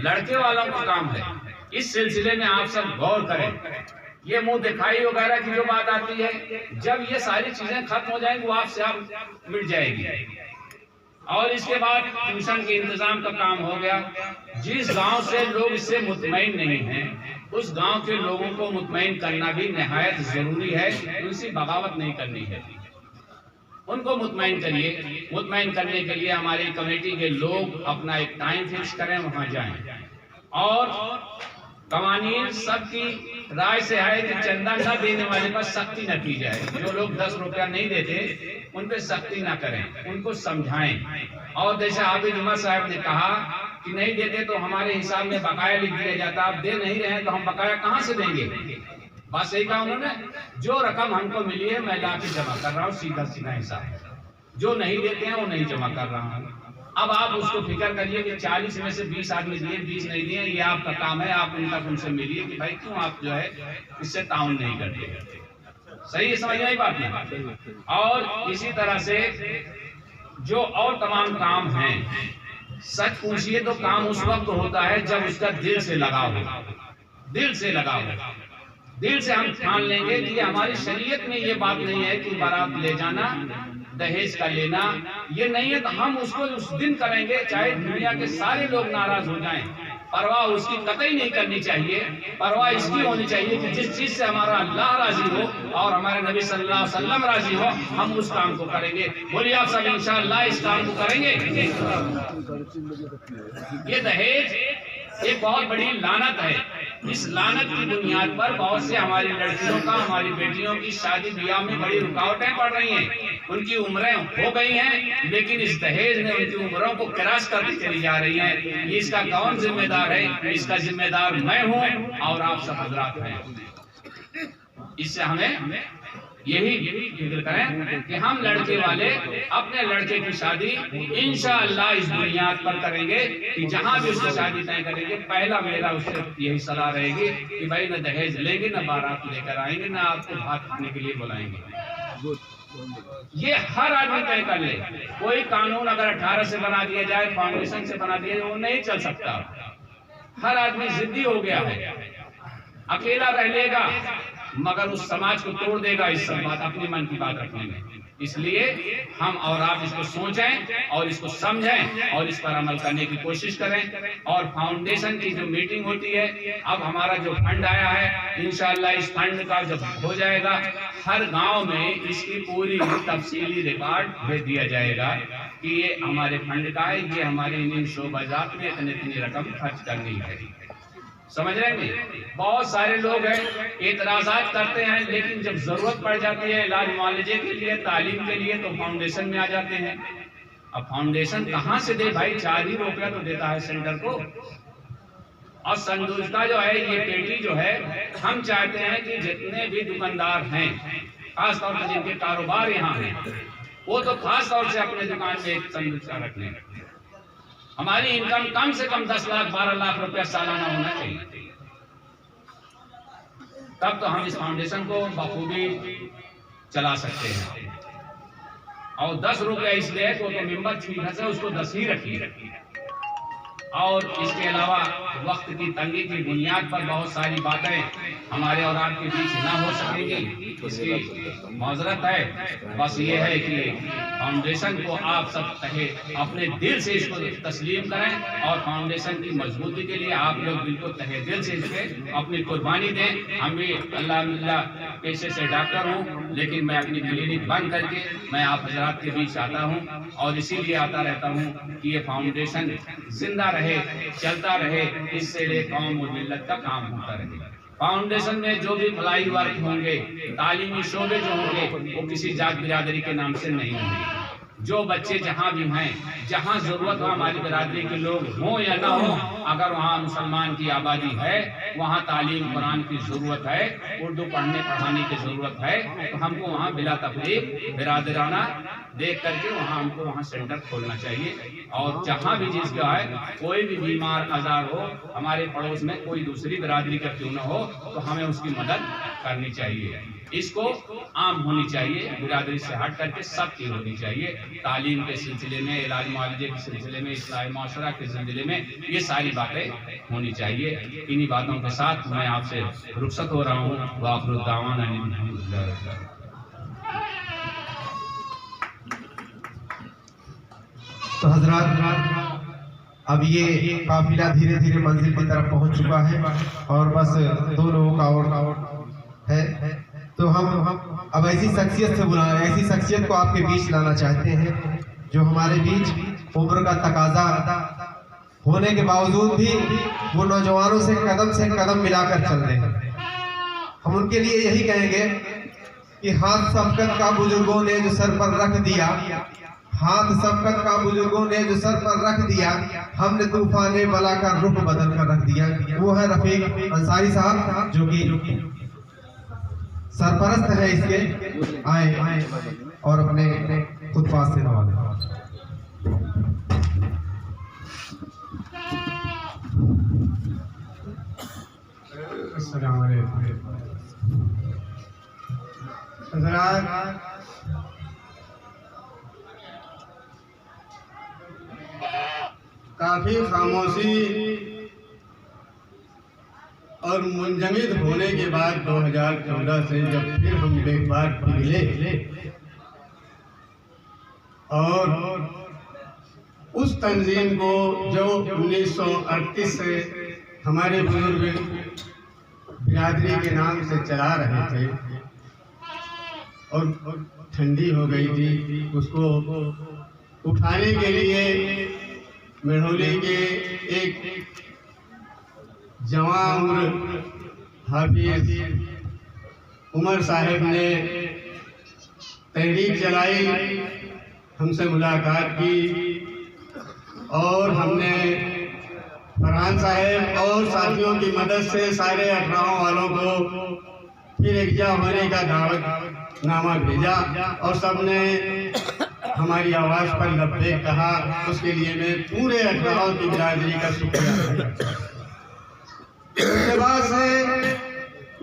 लड़के वालों का काम है। इस सिलसिले में आप सब गौर करें। ये मुंह दिखाई वगैरह की जो बात आती है, जब ये सारी चीजें खत्म हो जाएंगी वो आपसे आप मिट जाएगी। और इसके बाद ट्यूशन के इंतजाम का काम हो गया। जिस गांव से लोग इससे मुतमईन नहीं हैं, उस गांव के लोगों को मुतमईन करना भी निहायत जरूरी है। उनसे बगावत नहीं करनी है, उनको मुतमईन करिए। मुतमईन करने के लिए हमारी कमेटी के लोग अपना एक टाइम फिक्स करें, वहां जाएं। और कवानीन सबकी राय से है कि चंदा न देने वाले पर सख्ती न की जाए। जो लोग 10 रुपया नहीं देते उन पे सख्ती ना करें, उनको समझाएं। और जैसे हाफिज उमर साहब ने कहा कि नहीं देते तो हमारे हिसाब में बकाया लिख दिया जाता, आप दे नहीं रहे हैं तो हम बकाया कहाँ से देंगे। बात सही कहा उन्होंने। जो रकम हमको मिली है मैं लाके जमा कर रहा हूँ, सीधा सीधा हिसाब। जो नहीं देते हैं वो नहीं जमा कर रहा हूँ। अब आप उसको फिक्र करिए कि 40 में से 20 आदमी दिए, 20 नहीं दिए, ये आपका काम है। आप उनसे मिलिए कि भाई क्यों आप जो है इससे ताउन नहीं करते। सही है, समझ आई बात नहीं। और इसी तरह से जो और तमाम काम हैं, सच पूछिए तो काम उस वक्त होता है जब उसका दिल से लगाव हो। दिल से लगाव हो, दिल से हम ठान लेंगे कि हमारी शरीयत में ये बात नहीं है कि बारात ले जाना, दहेज का लेना, ये नहीं है। तो हम उसको उस दिन करेंगे चाहे दुनिया के सारे लोग नाराज हो जाएं। परवाह उसकी कतई नहीं करनी चाहिए। परवाह इसकी होनी चाहिए कि जिस चीज से हमारा अल्लाह राजी हो और हमारे नबी सल्लल्लाहु अलैहि वसल्लम राजी हो, हम उस काम को करेंगे। बोलिए आप सब इंशाअल्लाह इस काम को करेंगे। ये दहेज एक बहुत बड़ी लानत है। इस लानत की बुनियाद पर बहुत से हमारी लड़कियों का, हमारी बेटियों की शादी ब्याह में बड़ी रुकावटें पड़ रही हैं। उनकी उम्रें हो गई हैं, लेकिन इस दहेज ने उनकी उम्रों को क्रॉस करती चली जा रही हैं। इसका कौन जिम्मेदार है? इसका जिम्मेदार मैं हूं और आप सब हजरात हैं। इससे हमें यही फिक्र करें कि हम लड़के वाले अपने लड़के की शादी इंशाअल्लाह इस बुनियाद पर करेंगे कि जहां भी उसकी शादी तय करेंगे, पहला मेरा उससे यही सलाह रहेगी कि भाई न दहेज लेंगे, न बारात लेकर आएंगे, न आपको भात खाने के लिए बुलाएंगे। ये हर आदमी तय कर ले। कोई कानून अगर 18 से बना दिया जाए, फाउंडेशन से बना दिया जाए, वो नहीं चल सकता। हर आदमी जिद्दी हो गया है, अकेला रह लेगा मगर उस समाज को तोड़ देगा इस सब बात, अपने मन की बात रखने में। इसलिए हम और आप इसको सोचें और इसको समझें और इस पर अमल करने की कोशिश करें। और फाउंडेशन की जो मीटिंग होती है, अब हमारा जो फंड आया है, इंशाअल्लाह इस फंड का जब हो जाएगा, हर गांव में इसकी पूरी तफसीली रिकॉर्ड भेज दिया जाएगा कि ये हमारे फंड का है, ये हमारे इन शोबाजात में इतनी रकम खर्च करनी है। समझ रहे हैं? बहुत सारे लोग हैं एतराजात करते हैं, लेकिन जब जरूरत पड़ जाती है इलाज मुआलजे के लिए, तालीम के लिए, तो फाउंडेशन में आ जाते हैं। अब फाउंडेशन कहाँ से दे भाई? 4 ही रुपया तो देता है सेंटर को। और संदूजता जो है, ये पेटी जो है, हम चाहते हैं कि जितने भी दुकानदार हैं, खासतौर पर जिनके कारोबार यहाँ हैं, वो तो खास तौर से अपने दुकान में एक संदूजता रखने। हमारी इनकम कम से कम 10 लाख 12 लाख रुपया सालाना होना चाहिए, तब तो हम इस फाउंडेशन को बखूबी चला सकते हैं। और 10 रुपया इसलिए तो मेंबर ठीक है, उसको 10 ही रखिए। और इसके अलावा वक्त की तंगी की बुनियाद पर बहुत सारी बातें हमारे और आपके बीच ना हो सकेंगी, इसकी माजरत है। बस ये है कि फाउंडेशन को आप सब कहे अपने दिल से इसको तस्लीम करें और फाउंडेशन की मजबूती के लिए आप लोग बिल्कुल तहे दिल से इसके अपनी कुर्बानी दें। हम भी अल्लाह पेशे से डॉक्टर हूँ, लेकिन मैं अपनी क्लिनिक बंद करके मैं आप हजरात के बीच आता हूँ और इसीलिए आता रहता हूँ कि ये फाउंडेशन जिंदा रहे, चलता रहे, इससे कौम और मिल्लत का काम होता रहे। फाउंडेशन में जो भी भलाई वर्क होंगे, तालीमी शोबे जो होंगे, वो किसी जात बिरादरी के नाम से नहीं होंगे। जो बच्चे जहाँ भी हैं, जहाँ जरूरत हो हमारी बिरादरी के लोग हों या ना हो, अगर वहाँ मुसलमान की आबादी है, वहाँ तालीम कुरान की जरूरत है, उर्दू पढ़ने पढ़ाने की जरूरत है, तो हमको वहाँ बिला तकलीफ बिरादराना देख करके वहाँ हमको वहाँ सेंटर खोलना चाहिए। और जहाँ भी जिसका है, कोई भी बीमार आजार हो, हमारे पड़ोस में कोई दूसरी बिरादरी का क्यों न हो, तो हमें उसकी मदद करनी चाहिए। इसको आम होनी चाहिए, बिरादरी से हट करके सबकी होनी चाहिए। तालीम के सिलसिले में, इलाज मुआवजे के सिलसिले में, इस्लाही माशरा के सिलसिले में, ये सारी बातें होनी चाहिए। इन्हीं बातों के साथ मैं आपसे रुखसत हो रहा हूँ। वाखिरुद्दावाना अल्हम्दुलिल्लाह। तो हजरात, अब ये काफिला धीरे धीरे मंजिल की तरफ पहुंच चुका है और बस 2 लोगों का और है। तो हम अब ऐसी शख्सियत से बुलाएं, ऐसी शख्सियत को आपके बीच लाना चाहते हैं जो हमारे बीच उम्र का तकाजा होने के बावजूद भी वो नौजवानों से कदम मिलाकर चल रहे हैं। हम उनके लिए यही कहेंगे कि हाथ सबकत का बुजुर्गों ने जो सर पर रख दिया, हाथ सबकत का बुजुर्गों ने जो सर पर रख दिया, हमने तूफान बला का रुख बदल कर रख दिया। वो है रफीक अंसारी साहब जो कि सरपरस्त है इसके। आए और अपने खुतबा से नवाजें। अस्सलाम वालेकुम। हज़रात, काफी खामोशी और मुंजमद होने के बाद 2014 से जब फिर हम एक बार पिघले और उस तंजीम को जो 1938 से हमारे बुजुर्ग बिरादरी के नाम से चला रहे थे और ठंडी हो गई थी, उसको उठाने के लिए मेढ़ोली के एक जवान उम्र हाफिज उमर साहब ने तहरीक चलाई, हमसे मुलाकात की और हमने फरहान साहब और साथियों की मदद से सारे 18 वालों को फिर एकजा होने का दावतनामा भेजा और सबने हमारी आवाज़ पर लब्बैक कहा। उसके लिए मैं पूरे 18 की बिरादरी का शुक्रिया। उसके बाद से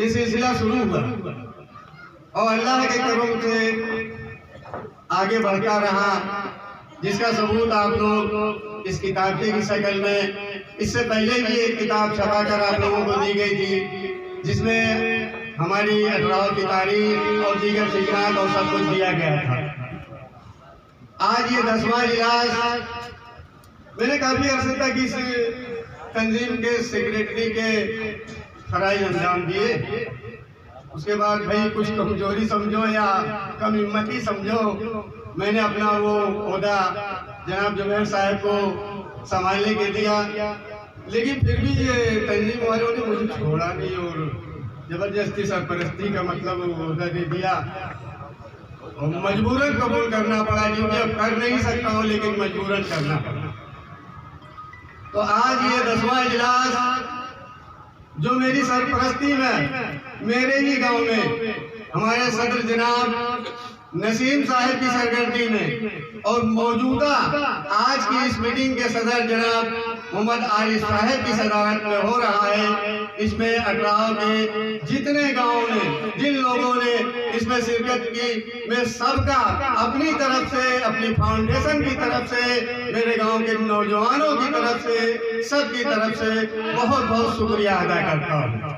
ये सिलसिला शुरू हुआ और अल्लाह के करम से आगे बढ़ता रहा, जिसका सबूत आप लोग इस किताब की शक्ल में, इससे पहले भी एक किताब छपा कर आप लोगों को दी गई थी जिसमें हमारी 18 की तारीख और दीगर शिकायत और सब कुछ दिया गया था। आज ये 10वां इजलास मैंने काफी अर्से तक इस तंजीम के सेक्रेटरी के फराइज अंजाम दिए। उसके बाद भाई कुछ कमजोरी समझो या कम हिम्मती समझो, मैंने अपना वो ओहदा जनाब जुबैर साहब को संभालने के दिया, लेकिन फिर भी ये तंजीम वालों ने मुझे छोड़ा नहीं और जबरदस्ती सरपरस्ती का मतलब ओहदा दे दिया और मजबूरन कबूल करना पड़ा, क्योंकि अब कर नहीं सकता हूँ लेकिन मजबूरन करना पड़ा। तो आज ये 10वां इजलास जो मेरी सरपरस्ती में मेरे ही गांव में हमारे सदर जनाब नसीम साहब की सरगर्दी में और मौजूदा आज की इस मीटिंग के सदर जनाब मोहम्मद आरिफ साहब की सदारत में हो रहा है। इसमें 18 के जितने गांवों ने, जिन लोगों ने इसमें शिरकत की, मैं सबका अपनी तरफ से, अपनी फाउंडेशन की तरफ से, मेरे गांव के नौजवानों की तरफ से, सबकी तरफ से बहुत बहुत शुक्रिया अदा करता हूँ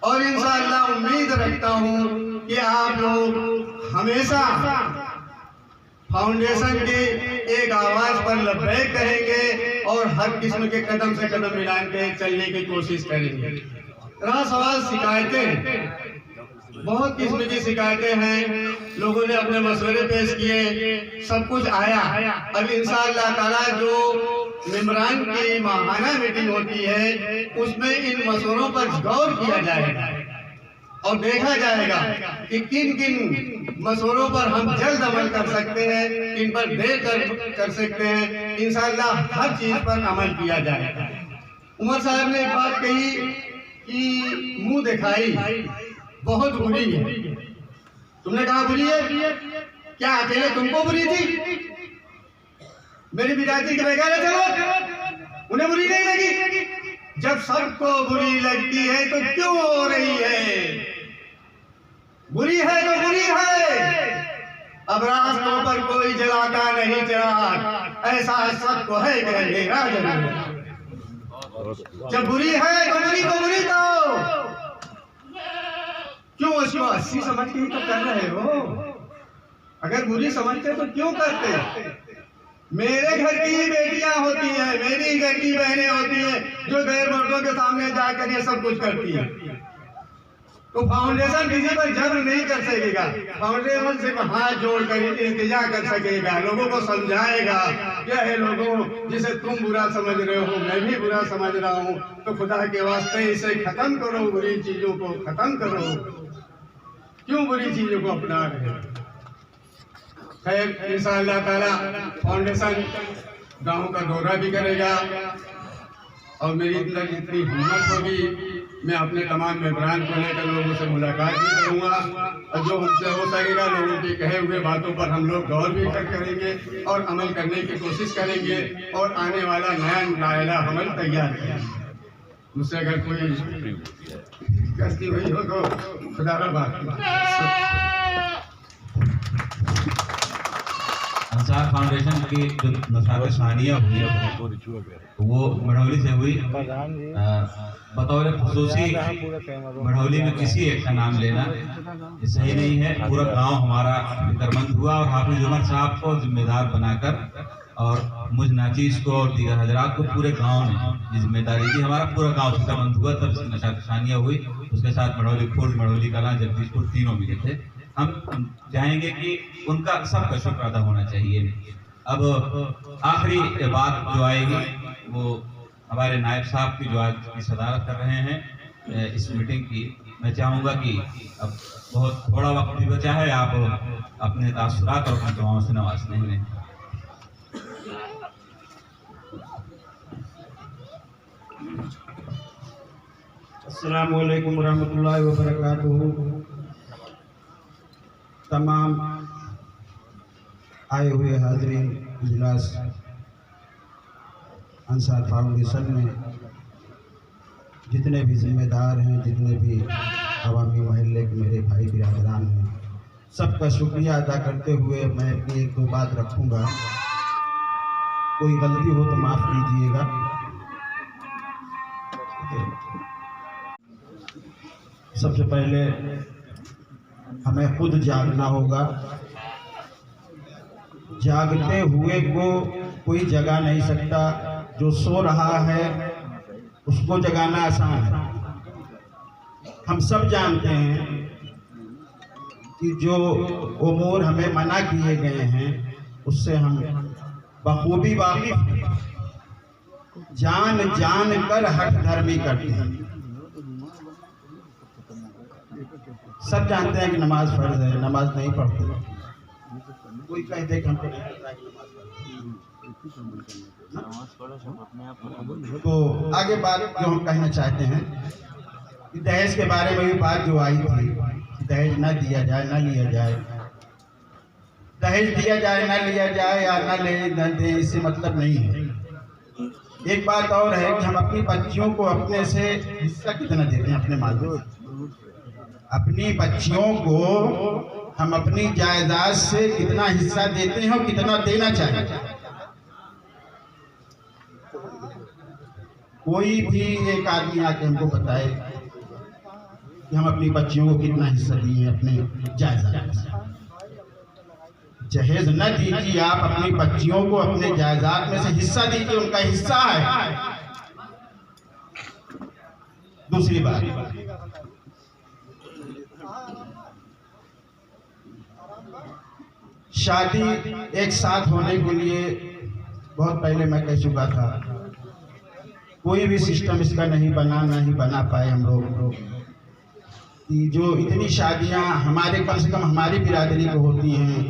और इंशाअल्लाह उम्मीद रखता हूँ कि आप लोग हमेशा फाउंडेशन की एक आवाज पर लब्बैक करेंगे और हर किस्म के कदम से कदम मिला के चलने की कोशिश करेंगे। रहा सवाल शिकायतें, बहुत किस्म की शिकायतें हैं, लोगों ने अपने मसवरे पेश किए, सब कुछ आया। अब इंशाअल्लाह ताला जो मेंबरान की माहाना मीटिंग होती है उसमें इन मसवरों पर गौर किया जाएगा और देखा जाएगा कि किन किन मसवरों पर हम जल्द अमल कर सकते हैं, किन पर देर कर सकते हैं। इंशाअल्लाह हर चीज पर अमल किया जाएगा। उमर साहब ने एक बात कही कि मुंह दिखाई बहुत बुरी है। तुमने कहा बुरी है? क्या अकेले तुमको बुरी थी? मेरी बिरादरी के बगैर चलो, उन्हें बुरी नहीं लगी? जब सबको बुरी लगती है तो क्यों हो रही है? बुरी है तो बुरी है। अब रास्तों पर कोई जलाता नहीं चिराग, ऐसा सबको है कि अंधेरा जरूर। जब बुरी है तो बुरी को बुरी कहो, क्यों उसको अच्छी समझ के ही तो कर रहे हो? अगर बुरी समझते तो क्यों करते? मेरे घर की ही बेटियां होती हैं, मेरी घर की बहनें होती हैं जो गैर मर्दों के सामने जाकर ये सब कुछ करती हैं। तो फाउंडेशन किसी पर जब्र नहीं कर सकेगा, फाउंडेशन सिर्फ हाथ जोड़कर इंतजा कर सकेगा, लोगों को समझाएगा। क्या है लोगों, जिसे तुम बुरा समझ रहे हो मैं भी बुरा समझ रहा हूँ, तो खुदा के वास्ते इसे खत्म करो, बुरी चीजों को खत्म करो। क्यों बुरी चीजों को अपना रहे हो? खैर इंशाअल्लाह ताला फाउंडेशन गाँव का दौरा भी करेगा और मेरी अंदर जितनी हिम्मत होगी मैं अपने तमाम मेंबरान को लेकर लोगों से मुलाकात भी करूंगा और जो हमसे हो सकेगा लोगों की कहे हुए बातों पर हम लोग गौर भी करेंगे और अमल करने की कोशिश करेंगे और आने वाला नया नायला अमल तैयार करेंगे। मुझसे अगर कोई गलती हुई हो तो खुदा का बात। अंसार फाउंडेशन की जो नसार सानिया हुई वो मढ़ौली से हुई। बतौर खुसूसी मढ़ौली में किसी एक का नाम लेना ये सही नहीं है। पूरा गांव हमारा फिक्रमंद हुआ और हाफिज उमर साहब को जिम्मेदार बनाकर और मुझ नाचीज को और दीगर हजरात को पूरे गांव ने जिम्मेदारी दी। हमारा पूरा गांव फिक्रमंद हुआ, तब नशा सानिया हुई। उसके साथ मढ़ौली खुर्द, मढ़ौली कलां, जगदीशपुर तीनों मिले थे। हम चाहेंगे कि उनका सबका शुक्र अदा होना चाहिए। अब आखिरी बात जो आएगी वो हमारे नायब साहब की जो आज की सदारत कर रहे हैं इस मीटिंग की। मैं चाहूँगा कि अब बहुत थोड़ा वक्त भी बचा है, आप अपने तासुरात और अपनी दुआओं से नवाजने हैं। अस्सलामु अलैकुम रहमतुल्लाहि व बरकातुहू। तमाम आए हुए हाज़रीन इजलास अंसार फाउंडेशन में जितने भी जिम्मेदार हैं, जितने भी अवामी महल्ले के मेरे भाई बिरादरान हैं, सबका शुक्रिया अदा करते हुए मैं अपनी एक दो बात रखूँगा। कोई गलती हो तो माफ़ कीजिएगा। सबसे पहले हमें खुद जागना होगा। जागते हुए को कोई जगा नहीं सकता, जो सो रहा है उसको जगाना आसान है। हम सब जानते हैं कि जो उमूर हमें मना किए गए हैं उससे हम बखूबी वाकिफ हैं। जान जान कर हठ धर्मी करते हैं। सब जानते हैं कि नमाज फर्ज है, नमाज नहीं पढ़ते। कोई कहते कि हमको नहीं पता कि नमाज। तो आगे बात जो हम कहना चाहते हैं कि दहेज के बारे में भी बात जो आई थी कि दहेज न दिया जाए, न लिया जाए। दहेज दिया जाए, न लिया जाए या न ले न दे, इससे मतलब नहीं है। एक बात और है कि हम अपनी बच्चियों को अपने से हिस्सा कितना देते हैं अपने माल में। अपनी बच्चियों को हम अपनी जायदाद से कितना हिस्सा देते हैं और कितना देना चाहिए। कोई भी एक आदमी आके हमको बताए कि हम अपनी बच्चियों को कितना हिस्सा दिए अपने जायदाद से। जहेज न दीजिए, आप अपनी बच्चियों को अपने जायदाद में से हिस्सा दीजिए, उनका हिस्सा है। दूसरी बात, शादी एक साथ होने के लिए बहुत पहले मैं कह चुका था, कोई भी सिस्टम इसका नहीं बना पाए हम लोग कि जो इतनी शादियां हमारे कम से कम हमारी बिरादरी को होती हैं,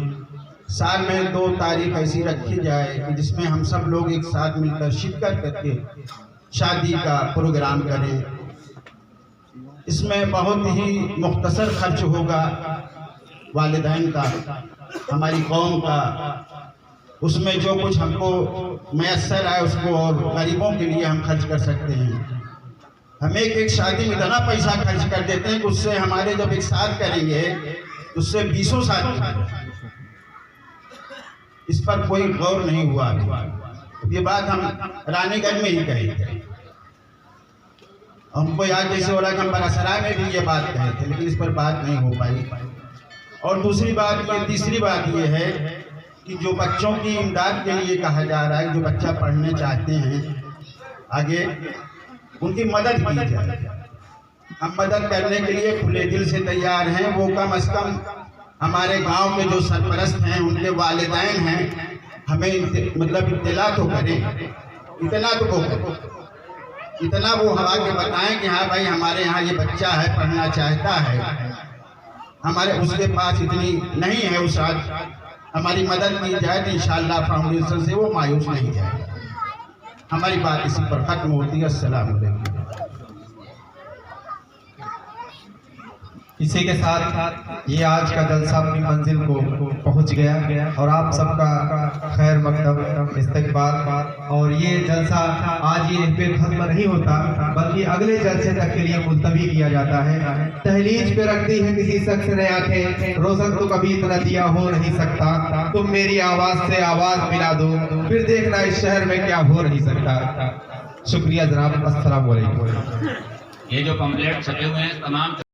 साल में 2 तारीख ऐसी रखी जाए कि जिसमें हम सब लोग एक साथ मिलकर शिरकत करके शादी का प्रोग्राम करें। इसमें बहुत ही मुख्तसर खर्च होगा वालिदैन का, हमारी कौम का। उसमें जो कुछ हमको मैसर आए उसको और गरीबों के लिए हम खर्च कर सकते हैं। हम एक शादी में इतना पैसा खर्च कर देते हैं कि उससे हमारे जब एक साथ करेंगे उससे 20 साल। इस पर कोई गौर नहीं हुआ। ये बात हम रानीगंज में ही कहेंगे। हमको याद जैसे हो रहा कि हम बरासराय में भी ये बात कहे थे, लेकिन इस पर बात नहीं हो पाई। और दूसरी बात ये, तीसरी बात ये है कि जो बच्चों की इमदाद के लिए कहा जा रहा है, जो बच्चा पढ़ने चाहते हैं आगे, उनकी मदद की जाए। हम मदद करने के लिए खुले दिल से तैयार हैं। वो कम से कम हमारे गांव के जो सरपरस्त हैं, उनके वालिदैन हैं, हमें मतलब इत्तला तो करें, इतना तो वो करें, इतना वो हवा के बताएं कि हाँ भाई हमारे यहाँ ये बच्चा है, पढ़ना चाहता है, हमारे उसके पास इतनी नहीं है वसात, हमारी मदद की जाए तो इंशाअल्लाह फाउंडेशन से वो मायूस नहीं जाएगा। हमारी बात इसी पर खत्म होती है। अस्सलाम वालेकुम। इसी के साथ ये आज का जलसा अपनी मंजिल को पहुंच गया और आप सबका खैर मकदम इस्तकबाल। और ये जलसा आज ये पे खत्म नहीं होता, बल्कि अगले जलसे तक के लिए मुलतवी किया जाता है। तहलीज पे रख दी है किसी शख्स ने आंखें, रोशन तो कभी इतना दिया हो नहीं सकता, तुम मेरी आवाज से आवाज मिला दो, फिर देखना इस शहर में क्या हो नहीं सकता। शुक्रिया जनाब, अस्सलाम वालेकुम। ये जो पम्पलेट छपे हुए हैं तमाम